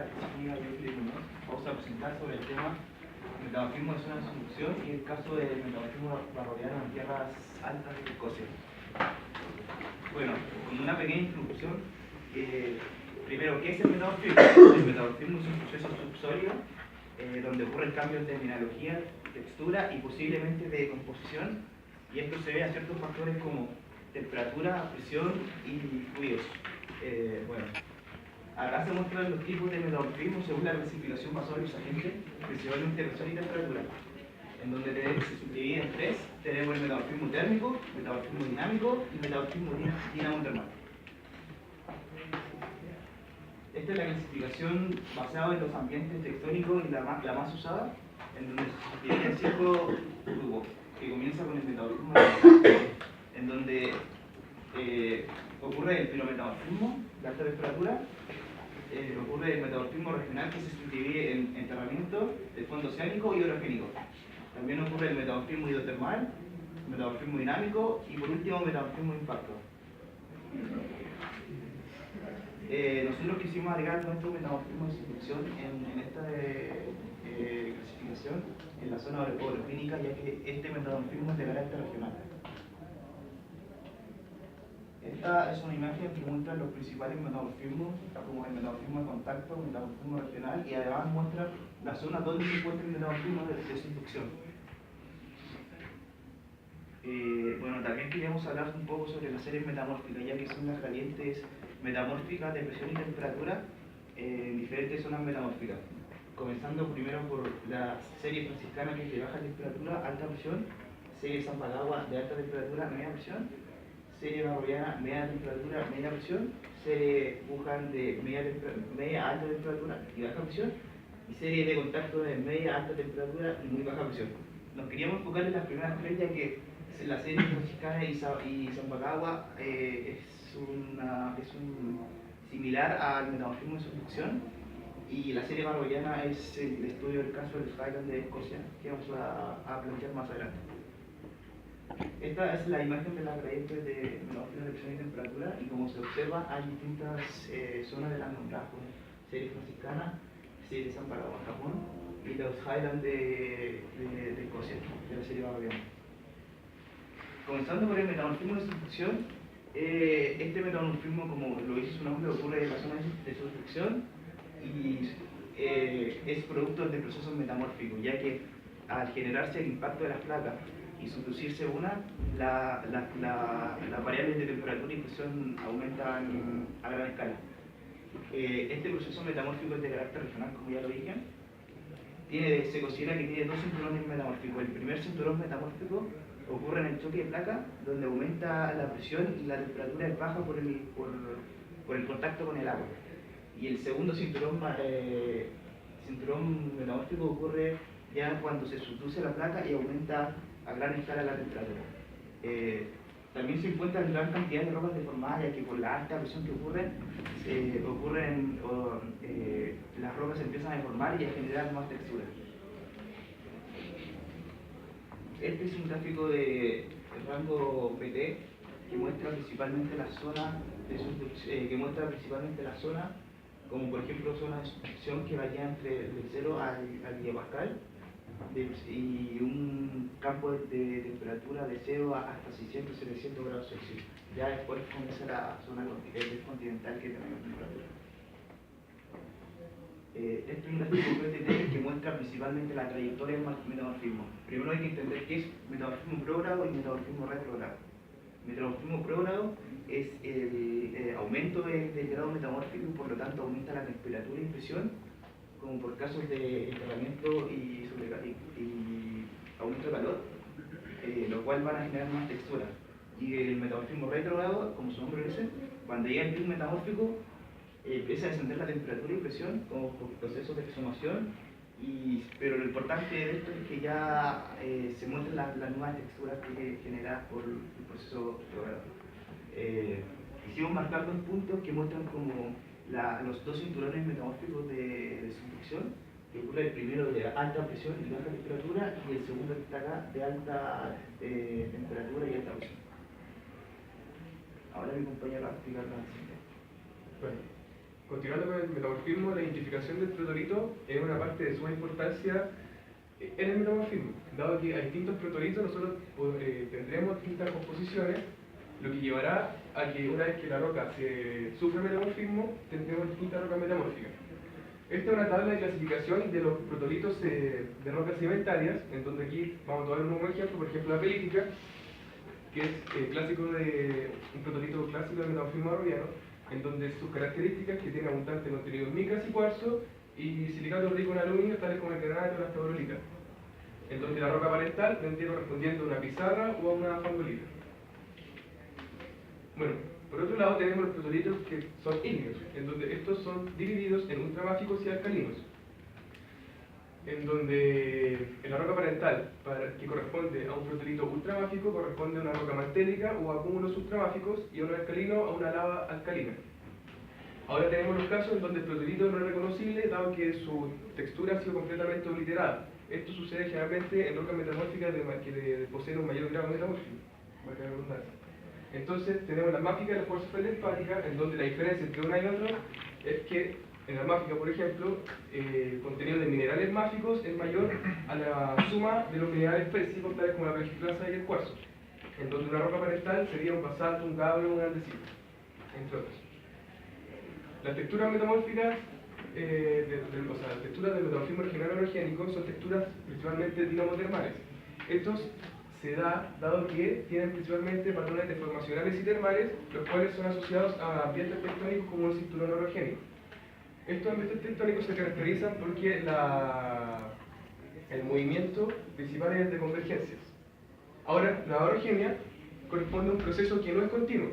soy Gabriel Felipe Muñoz. Vamos a presentar sobre el tema metamorfismo de zona de subducción y el caso del metamorfismo barroviano en tierras altas de Escocia. Bueno, con una pequeña introducción, primero, ¿qué es el metamorfismo? El metamorfismo es un proceso subsólido donde ocurren cambios de mineralogía, textura y posiblemente de composición, y esto se debe a ciertos factores como temperatura, presión y fluidos. Bueno, acá se muestran los tipos de metamorfismo según la clasificación basada en los agentes, principalmente presión y temperatura, en donde se subdivide en tres. Tenemos el metamorfismo térmico, metamorfismo dinámico y metamorfismo dinamo-termal. Esta es la clasificación basada en los ambientes tectónicos y la más usada, en donde se subdivide en 5 grupos, que comienza con el metamorfismo en donde ocurre el pirometamorfismo de alta temperatura, ocurre el metamorfismo regional, que se subdivide en enterramiento del fondo oceánico y orogénico. También ocurre el metamorfismo hidrotermal, metamorfismo dinámico y por último metamorfismo de impacto. Nosotros quisimos agregar nuestro metamorfismo de subducción en esta clasificación en la zona orogénica, ya que este metamorfismo es de carácter regional. Esta es una imagen que muestra los principales metamorfismos, como el metamorfismo de contacto, el metamorfismo regional, y además muestra la zona donde se encuentra el metamorfismo de subducción. Bueno, también queríamos hablar un poco sobre las series metamórficas, ya que son las gradientes metamórficas de presión y temperatura en diferentes zonas metamórficas. Comenzando primero por la serie franciscana, que es de baja temperatura, alta presión, serie San Pagagua de alta temperatura, media presión, serie barroviana, media temperatura, media presión, serie Wuhan de media alta temperatura y baja presión, y serie de contacto de media alta temperatura y muy baja presión. Nos queríamos enfocar en las primeras tres, ya que la serie franciscana y San Pagagua es similar al metamorfismo de subducción, y la serie barroviana es el estudio del caso de los Highlands de Escocia, que vamos a plantear más adelante. Esta es la imagen de las gradientes de metamorfismo de presión y temperatura, y como se observa hay distintas zonas de las nombradas, como serie franciscana, serie San Pagagua, Japón, y los Highlands de Escocia, de la serie barroviana. Comenzando por el metamorfismo de subducción, este metamorfismo, como lo dice su nombre, ocurre en la zona de subducción y es producto de procesos metamórficos, ya que al generarse el impacto de las placas y subducirse una, las variables de temperatura y presión aumentan a gran escala. Este proceso metamórfico es de carácter regional, como ya lo dije. Se considera que tiene dos cinturones metamórficos. El primer cinturón metamórfico ocurre en el choque de placa, donde aumenta la presión y la temperatura es baja por el contacto con el agua. Y el segundo cinturón metamórfico ocurre ya cuando se subduce la placa y aumenta a gran escala la temperatura. También se encuentran gran cantidad de rocas deformadas, ya que por la alta presión que las rocas se empiezan a deformar y a generar más textura. Este es un gráfico de rango PT que muestra principalmente la zona de subducción, como por ejemplo zona de subducción que varía entre el 0 al gigapascal, y un campo de temperatura de 0 hasta 600-700 grados Celsius. Ya después comienza la zona continental, que tenemos temperatura. Este es un gráfico PTT que muestra principalmente la trayectoria del metamorfismo. Primero hay que entender qué es metamorfismo progrado y metamorfismo retrogrado. Metamorfismo progrado es el aumento del grado metamórfico y por lo tanto aumenta la temperatura y presión, como por casos de enterramiento y aumento de calor, lo cual van a generar más textura. Y el metamorfismo retrogrado, como su nombre lo dice, cuando llega el pico metamórfico, empieza a descender la temperatura y presión como por procesos de exhumación, pero lo importante de esto es que ya se muestran las nuevas texturas generadas por el proceso retrogrado. Quisimos marcar dos puntos que muestran como los dos cinturones metamórficos de subducción, que ocurre el primero de alta presión y baja temperatura, y el segundo que está acá de alta temperatura y alta presión. Ahora mi compañero va a explicar la siguiente. Bueno, Continuando con el metamorfismo, la identificación del protolito es una parte de suma importancia en el metamorfismo. Dado que hay distintos protolitos, nosotros tendremos distintas composiciones, lo que llevará a que una vez que la roca sufra metamorfismo, tendremos distintas rocas metamórficas. Esta es una tabla de clasificación de los protolitos de rocas sedimentarias, en donde aquí vamos a tomar un nuevo ejemplo, por ejemplo la pelítica, que es un protolito clásico del metamorfismo barroviano, en donde sus características que tiene abundante contenido en micas y cuarzo y silicato rico en aluminio, tales como el granato o la taurolita, en donde la roca parental vendría correspondiendo a una pizarra o a una fangolita. Bueno, por otro lado tenemos los protolitos que son ígneos, en donde estos son divididos en ultramáficos y alcalinos, en donde en la roca parental, que corresponde a un protolito ultramáfico, corresponde a una roca mantélica o a cúmulos ultramáficos, y a un alcalino a una lava alcalina. Ahora tenemos los casos en donde el protolito no es reconocible, dado que su textura ha sido completamente obliterada. Esto sucede generalmente en rocas metamórficas que poseen un mayor grado metamórfico. Entonces tenemos la máfica y la fuerza feldspática, en donde la diferencia entre una y otra es que en la máfica, por ejemplo, el contenido de minerales máficos es mayor a la suma de los minerales fésicos, tales como la plagioclasa y el cuarzo, en donde una roca parental sería un basalto, un gabbro o un andesito, entre otros. Las texturas metamórficas, las texturas del metamorfismo regional orogénico son texturas principalmente dinamotermales. Estos se da dado que tienen principalmente patrones deformacionales y termales, los cuales son asociados a ambientes tectónicos como un cinturón orogénico. Estos ambientes tectónicos se caracterizan porque el movimiento principal es de convergencias. Ahora, la orogenia corresponde a un proceso que no es continuo.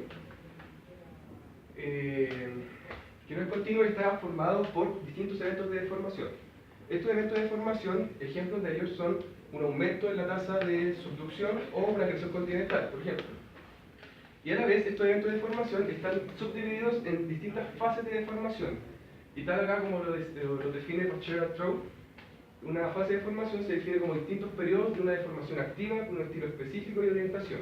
Y está formado por distintos eventos de deformación. Estos eventos de deformación, ejemplos de ellos son un aumento en la tasa de subducción o una creación continental, por ejemplo. Y a la vez, estos eventos de deformación están subdivididos en distintas fases de deformación. Y tal acá como lo define Rocher Trout, una fase de deformación se define como distintos periodos de una deformación activa con un estilo específico y orientación.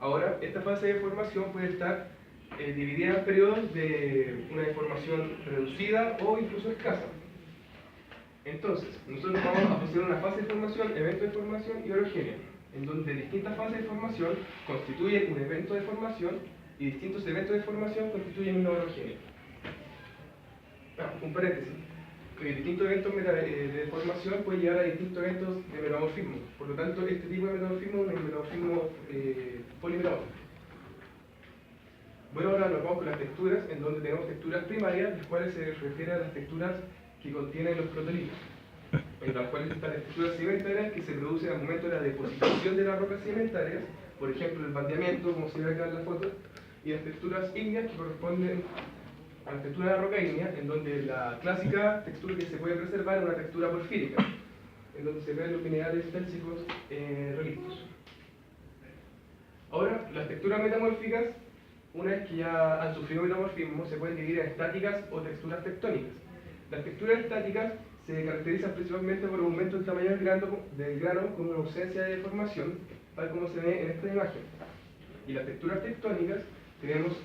Ahora, esta fase de deformación puede estar dividida en periodos de una deformación reducida o incluso escasa. Entonces, nosotros vamos a poseer una fase de formación, evento de formación y orogenia, en donde distintas fases de formación constituyen un evento de formación y distintos eventos de formación constituyen una orogenia. Un paréntesis. Distintos eventos de formación pueden llevar a distintos eventos de metamorfismo. Por lo tanto, este tipo de metamorfismo es un metamorfismo polimetamórfico. Bueno, ahora nos vamos con las texturas, en donde tenemos texturas primarias, las cuales se refieren a las texturas que contienen los protolitos, en las cuales están las texturas sedimentarias que se producen al momento de la deposición de las rocas sedimentarias, por ejemplo el bandeamiento, como se ve acá en la foto, y las texturas ígneas que corresponden a la textura de la roca ígnea, en donde la clásica textura que se puede preservar es una textura porfírica, en donde se ven los minerales félsicos relictos. Ahora, las texturas metamórficas, una vez que ya han sufrido metamorfismo, se pueden dividir en estáticas o texturas tectónicas. Las texturas estáticas se caracterizan principalmente por un aumento del tamaño del grano con una ausencia de deformación, tal como se ve en esta imagen. Y las texturas tectónicas tenemos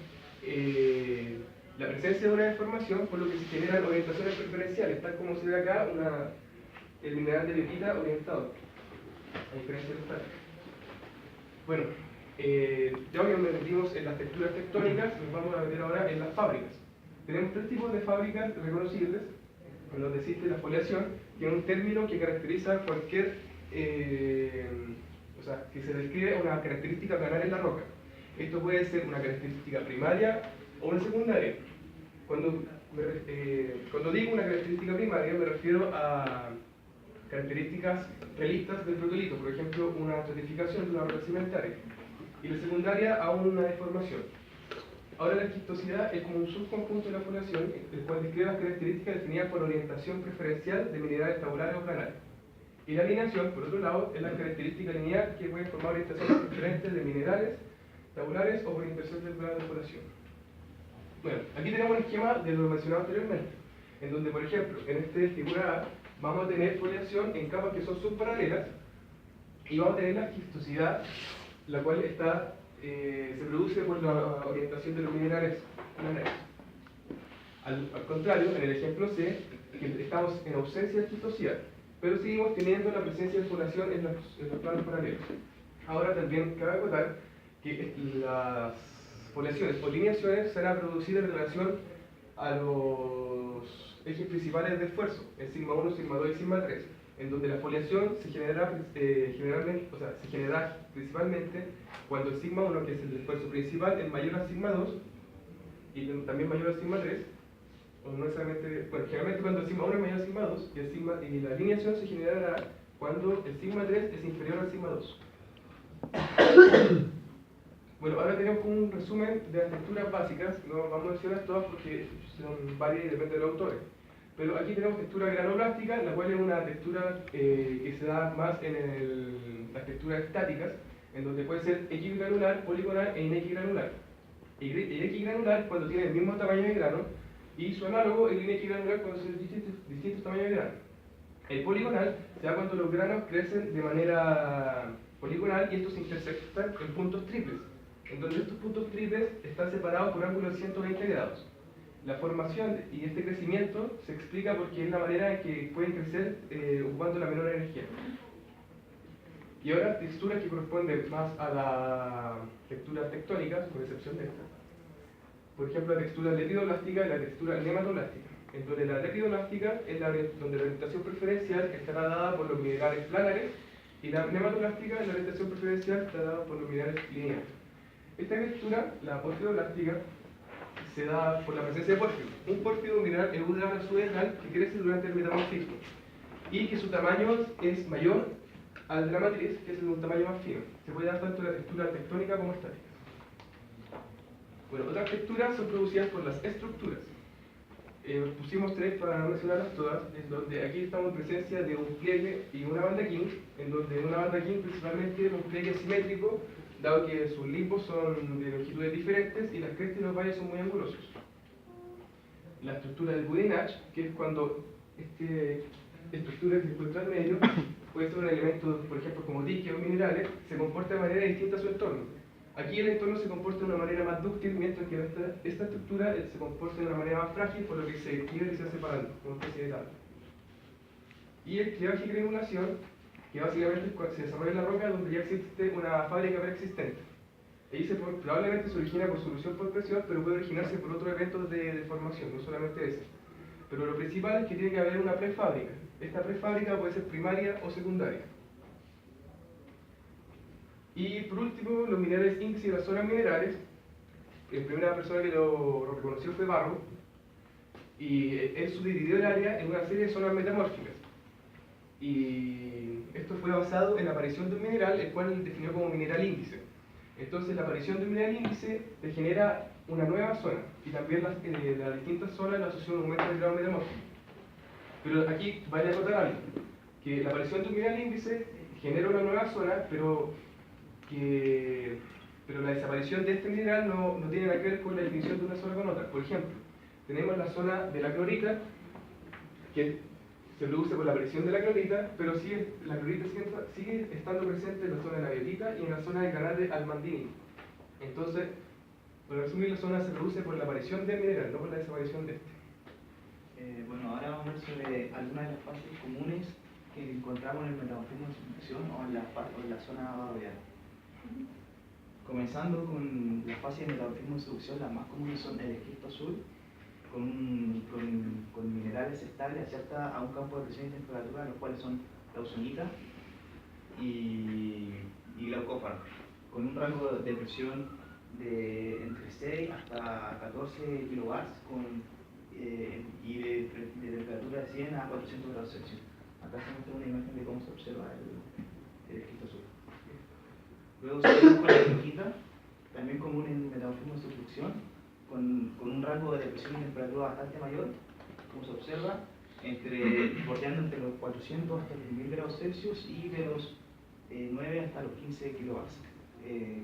la presencia de una deformación, por lo que se generan orientaciones preferenciales, tal como se ve acá el mineral de biotita orientado, a diferencia de estática. Bueno, ya que nos metimos en las texturas tectónicas, nos vamos a meter ahora en las fábricas. Tenemos tres tipos de fábricas reconocibles, en donde existe la foliación, que es un término que caracteriza cualquier, que se describe una característica planar en la roca. Esto puede ser una característica primaria o una secundaria. Cuando digo una característica primaria me refiero a características relistas del protolito, por ejemplo una estratificación de una roca sedimentaria, y la secundaria a una deformación. Ahora la esquistosidad es como un subconjunto de la foliación, el cual describe las características definidas por orientación preferencial de minerales tabulares o planares. Y la alineación, por otro lado, es la característica lineal que puede formar orientaciones diferentes de minerales tabulares o por inversión del grado de foliación. Bueno, aquí tenemos un esquema de lo mencionado anteriormente, en donde, por ejemplo, en esta figura A, vamos a tener foliación en capas que son subparalelas y vamos a tener la esquistosidad, la cual se produce por la orientación de los minerales planares. Al contrario, en el ejemplo C, que estamos en ausencia de esquistosidad, pero seguimos teniendo la presencia de foliación en los planos paralelos. Ahora también cabe acotar que las foliaciones o lineaciones serán producidas en relación a los ejes principales de esfuerzo, el sigma 1, sigma 2 y sigma 3, en donde la foliación se genera principalmente cuando el sigma 1, que es el esfuerzo principal, es mayor al sigma 2 y también mayor al sigma 3, o no necesariamente, bueno, generalmente cuando el sigma 1 es mayor al sigma 2 y la lineación se generará cuando el sigma 3 es inferior al sigma 2. Bueno, ahora tenemos un resumen de las texturas básicas, no vamos a mencionar todas porque son varias y depende de los autores. Pero aquí tenemos textura granoplástica, la cual es una textura que se da más en las texturas estáticas, en donde puede ser equigranular, poligonal e inequigranular. El equigranular cuando tiene el mismo tamaño de grano, y su análogo el inequigranular cuando son distintos tamaños de grano. El poligonal se da cuando los granos crecen de manera poligonal y estos se intersectan en puntos triples, en donde estos puntos triples están separados por ángulos de 120 grados. La formación y este crecimiento se explica porque es la manera en que pueden crecer ocupando la menor energía. Y ahora texturas que corresponden más a la textura tectónica, con excepción de esta. Por ejemplo, la textura lepidolástica y la textura nematoblástica, en donde la lepidolástica es donde la orientación preferencial estará dada por los minerales planares y la nematoblástica es la orientación preferencial estará dada por los minerales lineares. Esta textura, la porfidoblástica, se da por la presencia de pórfido. Un pórfido mineral es un grano subedral que crece durante el metamorfismo y que su tamaño es mayor al de la matriz, que es un tamaño más fino. Se puede dar tanto la textura tectónica como estática. Bueno, otras texturas son producidas por las estructuras. Pusimos tres para no mencionarlas todas, en donde aquí estamos en presencia de un pliegue y una banda king, en donde una banda king principalmente es un pliegue simétrico, dado que sus limbos son de longitudes diferentes y las crestas y los valles son muy angulosos. La estructura del Boudinage, que es cuando esta estructura que se encuentra en medio, puede ser un elemento, por ejemplo, como diques o minerales, se comporta de manera distinta a su entorno. Aquí el entorno se comporta de una manera más dúctil, mientras que esta estructura se comporta de una manera más frágil, por lo que se quiebra y se va separando, como una especie de tabla. Y el clivaje y granulación, que básicamente se desarrolla en la roca donde ya existe una fábrica preexistente. Ahí probablemente se origina por solución por presión, pero puede originarse por otros eventos de deformación, no solamente ese. Pero lo principal es que tiene que haber una prefábrica. Esta prefábrica puede ser primaria o secundaria. Y por último, los minerales índice y las zonas minerales. La primera persona que lo reconoció fue Barrow, y él subdividió el área en una serie de zonas metamórficas. Y esto fue basado en la aparición de un mineral, el cual él definió como mineral índice. Entonces, la aparición de un mineral índice te genera una nueva zona, y también las distintas zonas la asoció a un aumento del grado metamórfico. Pero aquí vale a acotar algo, que la aparición de un mineral índice genera una nueva zona, pero la desaparición de este mineral no tiene nada que ver con la definición de una zona con otra. Por ejemplo, tenemos la zona de la clorita, que se produce por la aparición de la clorita, pero la clorita sigue estando presente en la zona de la biotita y en la zona del canal de Almandini. Entonces, para resumir, la zona se produce por la aparición del mineral, no por la desaparición de este. Bueno, ahora vamos a ver sobre algunas de las fases comunes que encontramos en el metamorfismo de subducción o en la zona barroviana. Comenzando con las fases de metamorfismo de subducción, las más comunes son el esquisto azul, con minerales estables a un campo de presión y temperatura, los cuales son la ozonita y glaucófano, con un rango de presión de entre 6 hasta 14 kilobars y de temperatura de 100 a 400 grados Celsius. Acá se muestra una imagen de cómo se observa el esquisto azul. Luego seguimos con la hidrogita, también común en metamorfismo de subducción, con un rango de presión y temperatura bastante mayor, como se observa, bordeando entre los 400 hasta los 1000 grados Celsius y de los 9 hasta los 15 kilobars.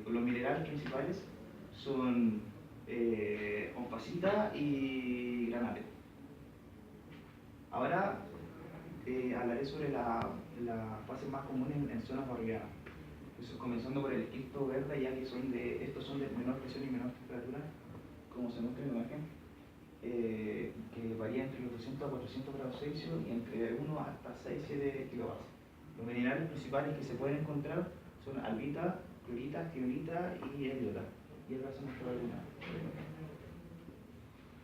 Los minerales principales son onfacita y granate. Ahora hablaré sobre la fase más común en zonas barrovianas. Comenzando por el esquisto verde, ya que estos son de menor presión y menor temperatura, como se muestra en la imagen. que varía entre los 200 a 400 grados Celsius y entre 1 hasta 6-7 kilovatios. Los minerales principales que se pueden encontrar son albita, clorita, tiolita y heliota. Y el son nuestra luna.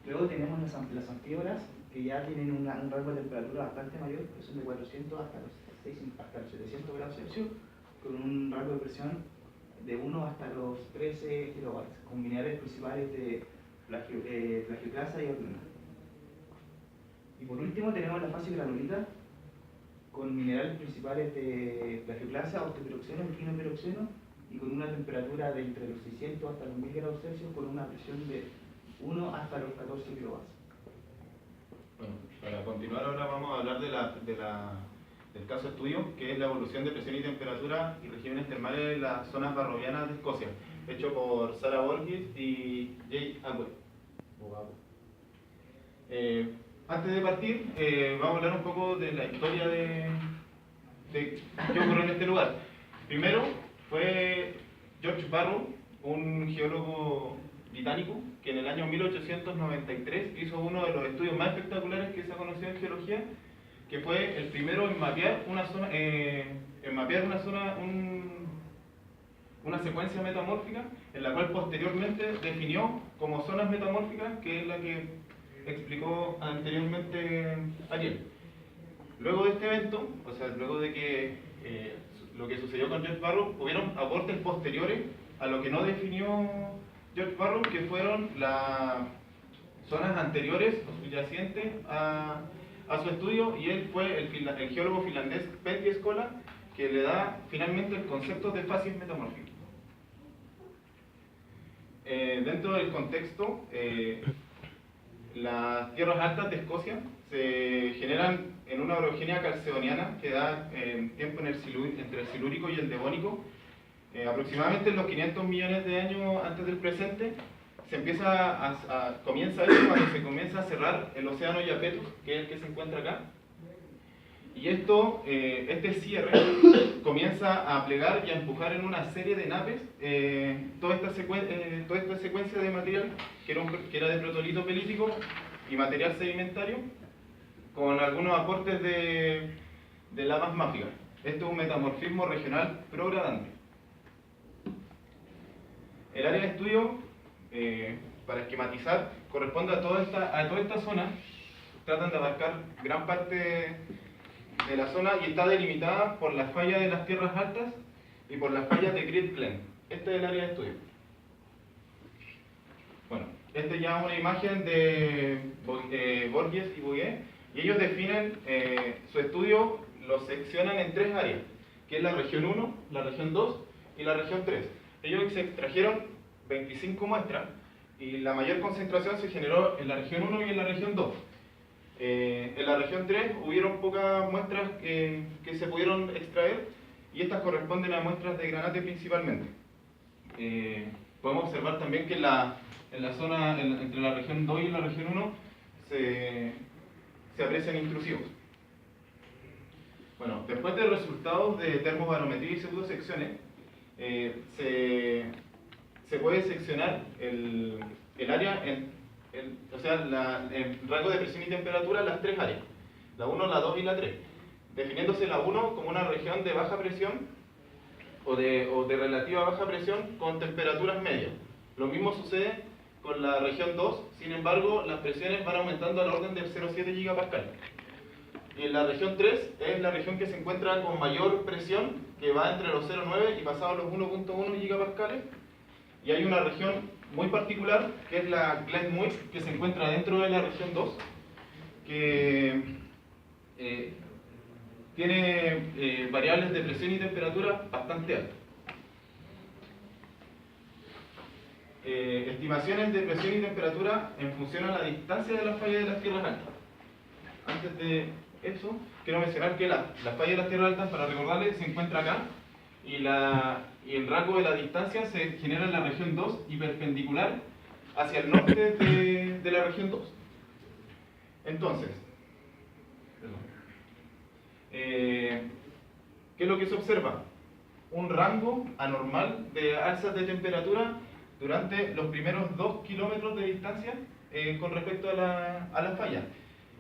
Luego tenemos las anfíboras, que ya tienen un rango de temperatura bastante mayor, que son de 400 hasta los 700 grados Celsius, con un rango de presión de 1 hasta los 13 kilowatts, con minerales principales de plagioclasa y orluna. Y por último tenemos la fase granulita, con minerales principales de plagioclasa, osteoperoxeno y quinoperoxeno, y con una temperatura de entre los 600 hasta los 1000 grados Celsius, con una presión de 1 hasta los 14 kilowatts. Bueno, para continuar ahora vamos a hablar del caso estudio, que es la evolución de presión y temperatura y regímenes termales en las zonas barrovianas de Escocia, hecho por Sarah Borges y Jay Agüe. Antes de partir, vamos a hablar un poco de la historia de qué ocurrió en este lugar. Primero fue George Barrow, un geólogo británico, que en el año 1893 hizo uno de los estudios más espectaculares que se ha conocido en geología, que fue el primero en mapear una secuencia metamórfica, en la cual posteriormente definió como zonas metamórficas, que es la que explicó anteriormente ayer. Luego de este evento, o sea, luego de que lo que sucedió con George Barrow, hubieron aportes posteriores a lo que no definió George Barrow, que fueron las zonas anteriores o subyacentes a su estudio, y él fue el geólogo finlandés Petri Skola, que le da finalmente el concepto de fases metamórficas. Dentro del contexto, las tierras altas de Escocia se generan en una orogenia calcedoniana que da tiempo entre el silúrico y el devónico. Aproximadamente en los 500 millones de años antes del presente, comienza eso cuando se comienza a cerrar el océano Iapetus, que es el que se encuentra acá. Y este cierre comienza a plegar y a empujar en una serie de napes toda esta secuencia de material que era de protolito pelítico y material sedimentario, con algunos aportes de lavas máficas. Esto es un metamorfismo regional progradante. El área de estudio, para esquematizar, corresponde a toda esta zona. Tratan de abarcar gran parte de la zona y está delimitada por las fallas de las tierras altas y por las fallas de Great Glen. Este es el área de estudio. Bueno, esta ya es una imagen de Borges y Bouguer, y ellos definen su estudio, lo seccionan en 3 áreas, que es la región 1, la región 2 y la región 3. Ellos se extrajeron 25 muestras y la mayor concentración se generó en la región 1 y en la región 2. En la región 3 hubieron pocas muestras que se pudieron extraer, y estas corresponden a muestras de granate principalmente. Podemos observar también que en la zona entre la región 2 y la región 1 se aprecian intrusivos. Bueno, después de resultados de termobarometría y pseudosecciones, se puede seccionar el área el rango de presión y temperatura en las 3 áreas, la 1, la 2 y la 3, definiéndose la 1 como una región de baja presión o de relativa baja presión con temperaturas medias. Lo mismo sucede con la región 2, sin embargo las presiones van aumentando al orden del 0,7 gigapascal. Y en la región 3 es la región que se encuentra con mayor presión, que va entre los 0,9 y pasados los 1,1 gigapascales. Y hay una región muy particular, que es la Glen Muir, que se encuentra dentro de la región 2, que tiene variables de presión y temperatura bastante altas. Estimaciones de presión y temperatura en función a la distancia de las fallas de las tierras altas. Antes de eso, quiero mencionar que la falla de las tierras altas, para recordarles, se encuentra acá, y el rango de la distancia se genera en la región 2 y perpendicular hacia el norte de la región 2. Entonces, ¿qué es lo que se observa? Un rango anormal de alzas de temperatura durante los primeros 2 kilómetros de distancia con respecto a la falla.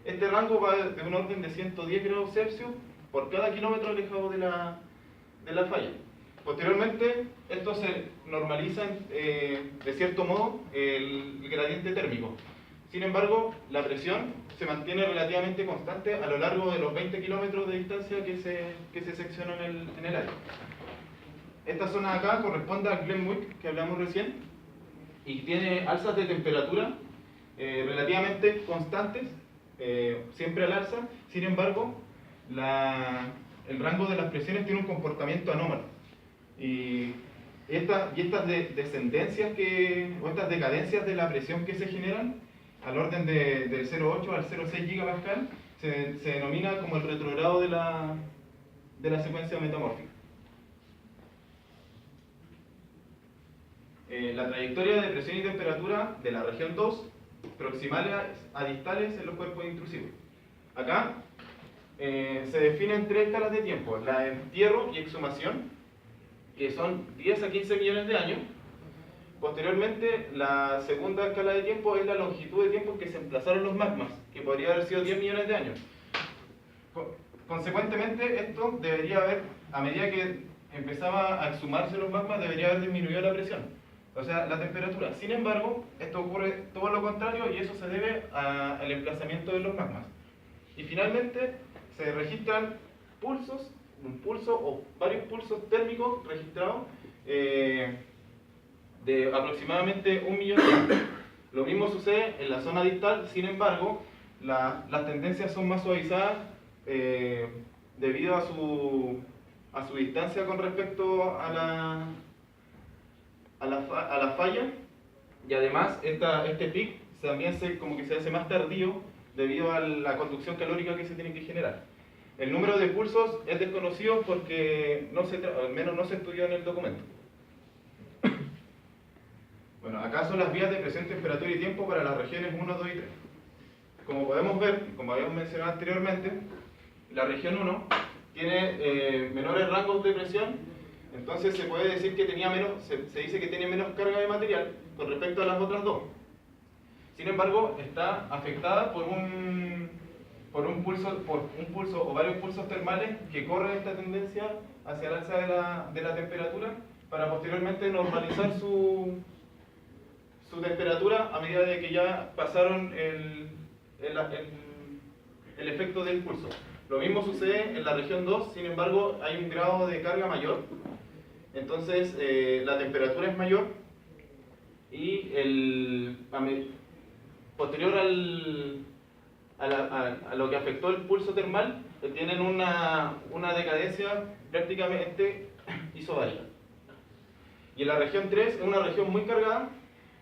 Este rango va de un orden de 110 grados Celsius por cada kilómetro alejado de la falla. Posteriormente, esto se normaliza de cierto modo el gradiente térmico. Sin embargo, la presión se mantiene relativamente constante a lo largo de los 20 kilómetros de distancia que se seccionan en el área. Esta zona de acá corresponde al Glenmuir que hablamos recién y tiene alzas de temperatura relativamente constantes, siempre al alza. Sin embargo, el rango de las presiones tiene un comportamiento anómalo. Y estas descendencias o estas decadencias de la presión que se generan al orden del 0,8 al 0,6 gigapascal se denomina como el retrogrado de la secuencia metamórfica. La trayectoria de presión y temperatura de la región 2, proximales a distales en los cuerpos intrusivos. Acá se definen tres escalas de tiempo: la de entierro y exhumación, que son 10 a 15 millones de años. Posteriormente, la segunda escala de tiempo es la longitud de tiempo en que se emplazaron los magmas, que podría haber sido 10 millones de años. Consecuentemente, esto debería haber, a medida que empezaba a exhumarse los magmas, debería haber disminuido la presión, o sea, la temperatura. Sin embargo, esto ocurre todo lo contrario y eso se debe al emplazamiento de los magmas. Y finalmente, se registran pulsos, un pulso o varios pulsos térmicos registrados de aproximadamente 1 millón de años. Lo mismo sucede en la zona distal. Sin embargo, las tendencias son más suavizadas debido a su distancia con respecto a la falla, y además este pic también como que se hace más tardío debido a la conducción calórica que se tiene que generar. El número de pulsos es desconocido porque al menos no se estudió en el documento. Bueno, acá son las vías de presión, temperatura y tiempo para las regiones 1, 2 y 3. Como podemos ver, como habíamos mencionado anteriormente, la región 1 tiene menores rangos de presión, entonces se puede decir que se dice que tiene menos carga de material con respecto a las otras dos. Sin embargo, está afectada por un pulso o varios pulsos termales que corren esta tendencia hacia el alza de la temperatura para posteriormente normalizar su temperatura a medida de que ya pasaron el efecto del pulso. Lo mismo sucede en la región 2, sin embargo hay un grado de carga mayor, entonces la temperatura es mayor y posterior a lo que afectó el pulso termal, tienen una decadencia prácticamente isobárica. Y en la región 3 es una región muy cargada,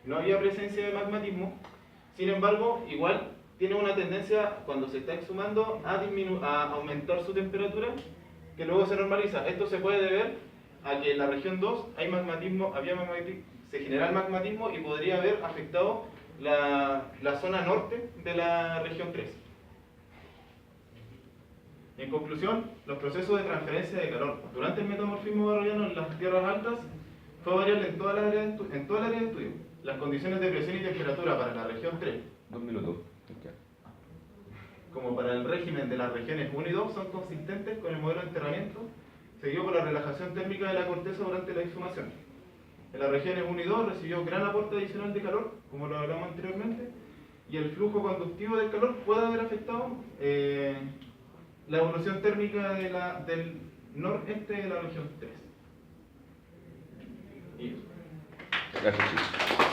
no había presencia de magmatismo, sin embargo, igual tiene una tendencia cuando se está exhumando a aumentar su temperatura, que luego se normaliza. Esto se puede deber a que en la región 2 se genera el magmatismo y podría haber afectado la zona norte de la región 3. En conclusión, los procesos de transferencia de calor durante el metamorfismo barroviano en las tierras altas fue variable en toda el área de estudio. Las condiciones de presión y temperatura para la región 3, 2 minutos. como para el régimen de las regiones 1 y 2, son consistentes con el modelo de enterramiento seguido por la relajación térmica de la corteza durante la exhumación. En las regiones 1 y 2 recibió gran aporte adicional de calor, como lo hablamos anteriormente, y el flujo conductivo del calor puede haber afectado la evolución térmica del noreste de la región 3. Y eso. Gracias, chicos.